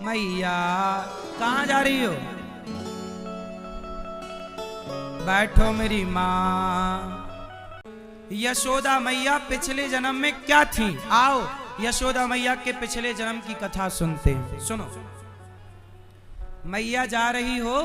मैया कहाँ जा रही हो? बैठो मेरी माँ। यशोदा मैया पिछले जन्म में क्या थी? आओ यशोदा मैया के पिछले जन्म की कथा सुनते हैं। सुनो, मैया जा रही हो,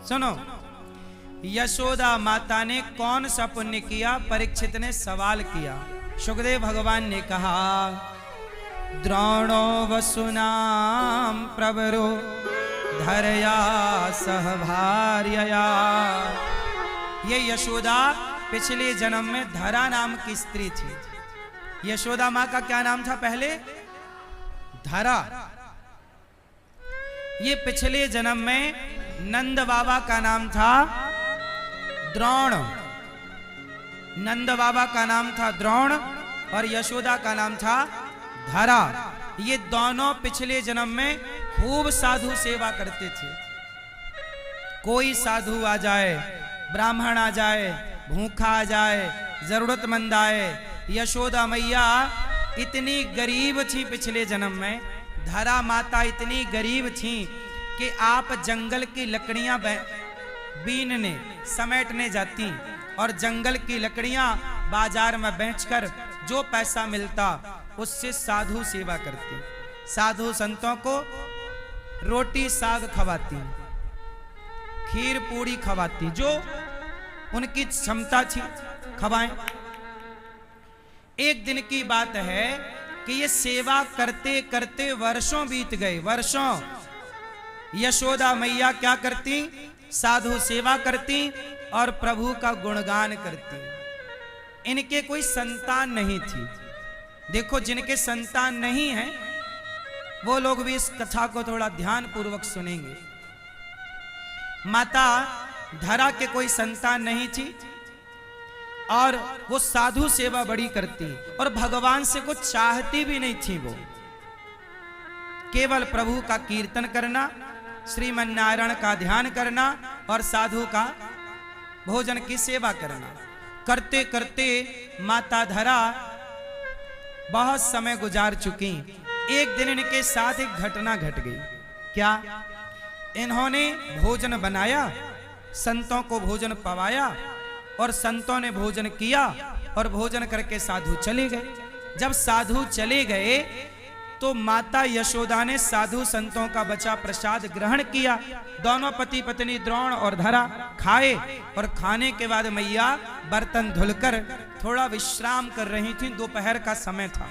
सुनो। यशोदा माता ने कौन सा पुण्य किया? परीक्षित ने सवाल किया। सुखदेव भगवान ने कहा, द्रोणो वसुनाम प्रवरो धरया सह भार्यया। ये यशोदा पिछले जन्म में धरा नाम की स्त्री थी। यशोदा माँ का क्या नाम था पहले? धरा। ये पिछले जन्म में नंद बाबा का नाम था द्रोण। नंद बाबा का नाम था द्रोण और यशोदा का नाम था धरा। ये दोनों पिछले जन्म में खूब साधु सेवा करते थे। कोई साधु आ जाए, ब्राह्मण आ जाए, भूखा आ जाए, जरूरतमंद आए, यशोदा मैया इतनी गरीब थी पिछले जन्म में। धरा माता इतनी गरीब थी कि आप जंगल की लकड़ियां बीनने समेटने जाती और जंगल की लकड़ियां बाजार में बेचकर जो पैसा मिलता उससे साधु सेवा करती। साधु संतों को रोटी साग खवाती, खीर पूड़ी खवाती, जो उनकी क्षमता थी खवाएं। एक दिन की बात है कि ये सेवा करते करते वर्षों बीत गए। वर्षों यशोदा मैया क्या करती? साधु सेवा करती और प्रभु का गुणगान करती। इनके कोई संतान नहीं थी। देखो, जिनके संतान नहीं है वो लोग भी इस कथा को थोड़ा ध्यान पूर्वक सुनेंगे। माता धरा के कोई संतान नहीं थी और वो साधु सेवा बड़ी करती और भगवान से कुछ चाहती भी नहीं थी। वो केवल प्रभु का कीर्तन करना, श्रीमन नारायण का ध्यान करना और साधु का भोजन की सेवा करना। करते करते माता धरा बहुत समय गुजार चुकी। एक दिन इनके साथ एक घटना घट गई। क्या? इन्होंने भोजन बनाया, संतों को भोजन पवाया और संतों ने भोजन किया और भोजन करके साधु चले गए। जब साधु चले गए तो माता यशोदा ने साधु संतों का बचा प्रसाद ग्रहण किया। दोनों पति पत्नी द्रोण और धरा खाए और खाने के बाद मैया बर्तन धुलकर थोड़ा विश्राम कर रही थी। दोपहर का समय था,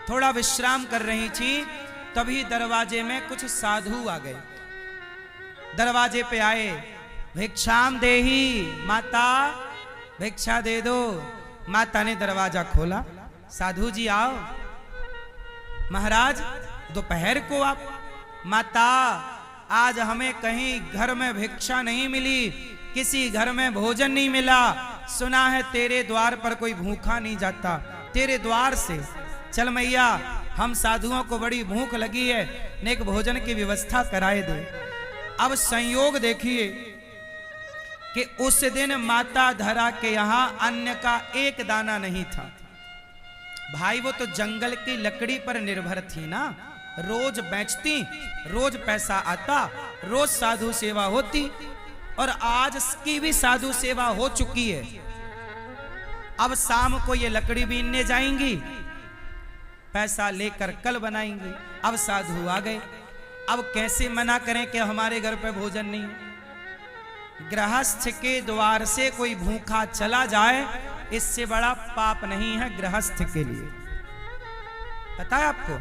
थोड़ा विश्राम कर रही थी। तभी दरवाजे में कुछ साधु आ गए। दरवाजे पे आए, भिक्षाम देही, माता भिक्षा दे दो। माता ने दरवाजा खोला। साधु जी आओ। महाराज दोपहर को आप? माता आज हमें कहीं घर में भिक्षा नहीं मिली, किसी घर में भोजन नहीं मिला। सुना है तेरे द्वार पर कोई भूखा नहीं जाता, तेरे द्वार से चल मैया, हम साधुओं को बड़ी भूख लगी है, नेक भोजन की व्यवस्था कराए दे। अब संयोग देखिए कि उस दिन माता धरा के यहां अन्न का एक दाना नहीं था। भाई वो तो जंगल की लकड़ी पर निर्भर थी ना, रोज बेचती, रोज पैसा आता, रोज साधु सेवा होती और आज की भी साधु सेवा हो चुकी है। अब शाम को ये लकड़ी बीनने जाएंगी, पैसा लेकर कल बनाएंगी। अब साधु आ गए, अब कैसे मना करें कि हमारे घर पे भोजन नहीं है। गृहस्थ के द्वार से कोई भूखा चला जाए, इससे बड़ा पाप नहीं है गृहस्थ के लिए। पता है आपको?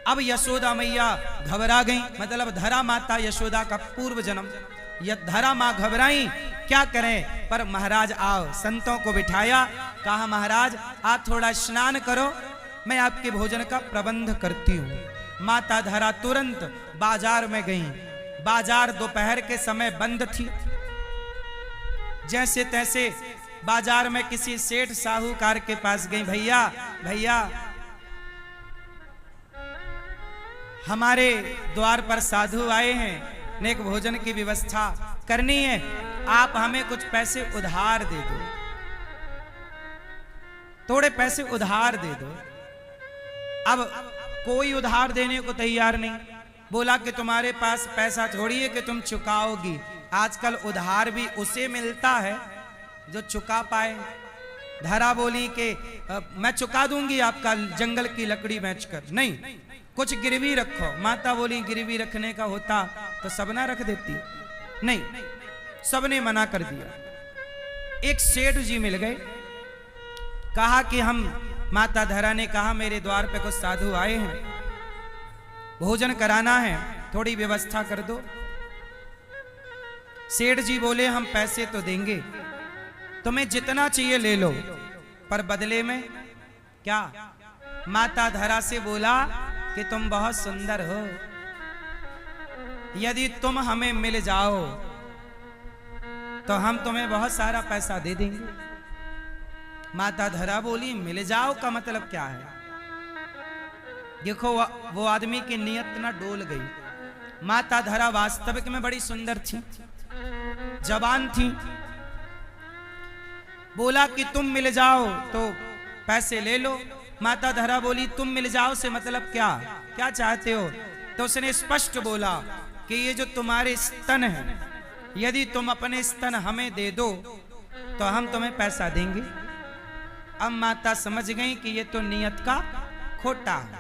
अब यशोदा मैया घबरा गई। मतलब धरा माता यशोदा का पूर्व जन्म। यह धरा मां घबराई, क्या करें? पर महाराज आओ, संतों को बिठाया। कहा महाराज आप थोड़ा स्नान करो, मैं आपके भोजन का प्रबंध करती हूँ। माता धरा तुरंत बाजार में गई। बाजार दोपहर के समय बंद थी। जैसे तैसे बाजार में किसी सेठ साहूकार के पास गई। भैया भैया, हमारे द्वार पर साधु आए हैं, नेक भोजन की व्यवस्था करनी है, आप हमें कुछ पैसे उधार दे दो, थोड़े पैसे उधार दे दो। अब कोई उधार देने को तैयार नहीं। बोला कि तुम्हारे पास पैसा थोड़ी है कि तुम चुकाओगी। आजकल उधार भी उसे मिलता है जो चुका पाए। धरा बोली कि मैं चुका दूंगी आपका जंगल की लकड़ी बेचकर। नहीं, कुछ गिरवी रखो। माता बोली गिरवी रखने का होता तो सब ना रख देती। नहीं, सबने मना कर दिया। एक सेठ जी मिल गए, कहा कि हम, माता धरा ने कहा मेरे द्वार पे कुछ साधु आए हैं, भोजन कराना है, थोड़ी व्यवस्था कर दो। सेठ जी बोले हम पैसे तो देंगे, तुम्हें जितना चाहिए ले लो, पर बदले में क्या? माता धरा से बोला कि तुम बहुत सुंदर हो, यदि तुम हमें मिल जाओ तो हम तुम्हें बहुत सारा पैसा दे देंगे। माता धरा बोली मिल जाओ का मतलब क्या है? देखो वो आदमी की नियत ना डोल गई। माता धरा वास्तविक में बड़ी सुंदर थी, जवान थी। बोला कि तुम मिल जाओ तो पैसे ले लो। माता धरा बोली तुम मिल जाओ से मतलब क्या, क्या चाहते हो? तो उसने स्पष्ट बोला कि ये जो तुम्हारे स्तन हैं, यदि तुम अपने स्तन हमें दे दो तो हम तुम्हें पैसा देंगे। अब माता समझ गई कि ये तो नियत का खोटा है,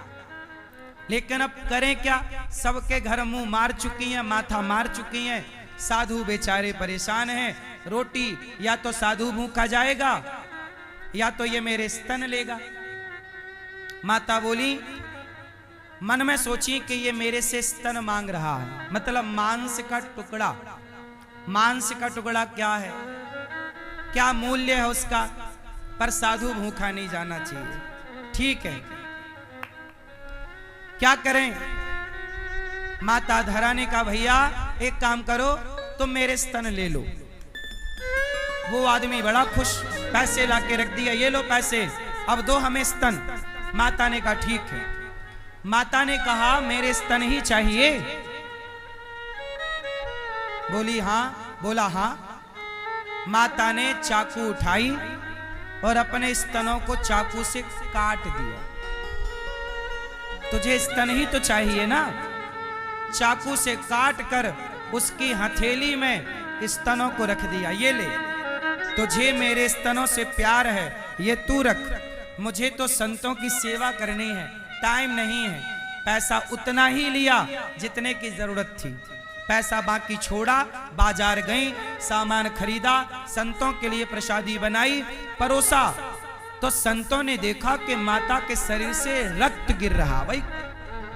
लेकिन अब करें क्या? सबके घर मुंह मार चुकी हैं, माथा मार चुकी हैं। साधु बेचारे परेशान हैं। रोटी या तो साधु भूखा जाएगा या तो ये मेरे स्तन लेगा। माता बोली, मन में सोची कि ये मेरे से स्तन मांग रहा है, मतलब मांस का टुकड़ा। मांस का टुकड़ा क्या है, क्या मूल्य है उसका? पर साधु भूखा नहीं जाना चाहिए। ठीक है, क्या करें? माता धरा ने कहा भैया एक काम करो, तुम मेरे स्तन ले लो। वो आदमी बड़ा खुश, पैसे लाके रख दिया, ये लो पैसे, अब दो हमें स्तन। माता ने कहा ठीक है। माता ने कहा मेरे स्तन ही चाहिए? बोली हाँ। बोला हाँ। माता ने चाकू उठाई और अपने स्तनों को चाकू से काट दिया। तुझे स्तन ही तो चाहिए ना? चाकू से काट कर उसकी हथेली में स्तनों को रख दिया। ये ले, तुझे मेरे स्तनों से प्यार है, ये तू रख। मुझे तो संतों की सेवा करनी है, टाइम नहीं है। पैसा उतना ही लिया जितने की जरूरत थी, पैसा बाकी छोड़ा। बाजार गई, सामान खरीदा, संतों के लिए प्रसादी बनाई, परोसा। तो संतों ने देखा कि माता के शरीर से रक्त गिर रहा। भाई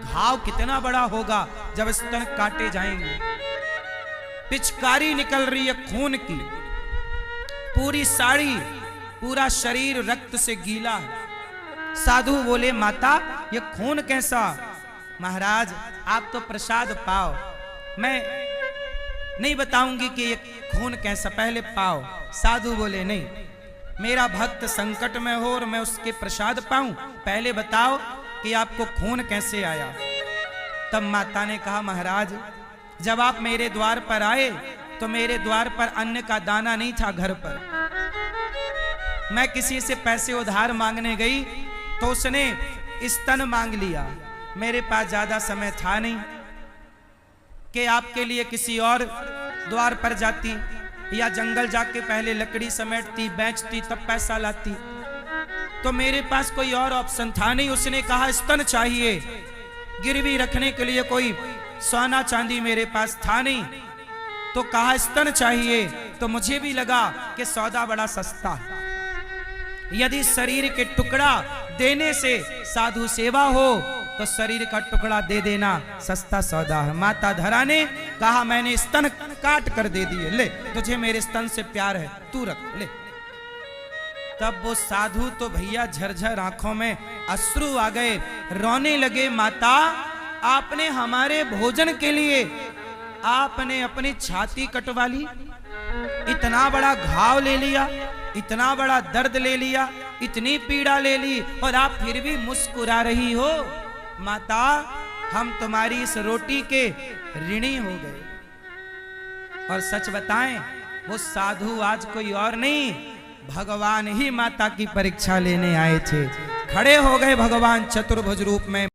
घाव कितना बड़ा होगा जब स्तन काटे जाएंगे। पिचकारी निकल रही है खून की, पूरी साड़ी, पूरा शरीर रक्त से गीला है। साधु बोले माता ये खून कैसा? महाराज आप तो प्रसाद पाओ, मैं नहीं बताऊंगी कि ये खून कैसा, पहले पाओ। साधु बोले नहीं, मेरा भक्त संकट में हो और मैं उसके प्रसाद पाऊं, पहले बताओ कि आपको खून कैसे आया। तब माता ने कहा महाराज जब आप मेरे द्वार पर आए तो मेरे द्वार पर अन्न का दाना नहीं था घर पर। मैं किसी से पैसे उधार मांगने गई तो उसने स्तन मांग लिया। मेरे पास ज्यादा समय था नहीं कि आपके लिए किसी और द्वार पर जाती या जंगल जाके पहले लकड़ी समेटती, बेचती, तब पैसा लाती। तो मेरे पास कोई और ऑप्शन था नहीं। उसने कहा स्तन चाहिए, गिरवी रखने के लिए कोई सोना चांदी मेरे पास था नहीं, तो कहा स्तन चाहिए। तो मुझे भी लगा कि सौदा बड़ा सस्ता है, यदि शरीर के टुकड़ा देने से साधु सेवा हो तो शरीर का टुकड़ा दे देना सस्ता सौदा है। माता धरा ने कहा मैंने स्तन काट कर दे दिए, ले तुझे मेरे स्तन से प्यार है, तू रख ले। तब वो साधु तो भैया झरझर आंखों में अश्रु आ गए, रोने लगे। माता आपने हमारे भोजन के लिए आपने अपनी छाती कटवा ली, इतना बड़ा घाव ले लिया, इतना बड़ा दर्द ले लिया, इतनी पीड़ा ले ली और आप फिर भी मुस्कुरा रही हो। माता हम तुम्हारी इस रोटी के ऋणी हो गए। और सच बताएं वो साधु आज कोई और नहीं, भगवान ही माता की परीक्षा लेने आए थे। खड़े हो गए भगवान चतुर्भुज रूप में।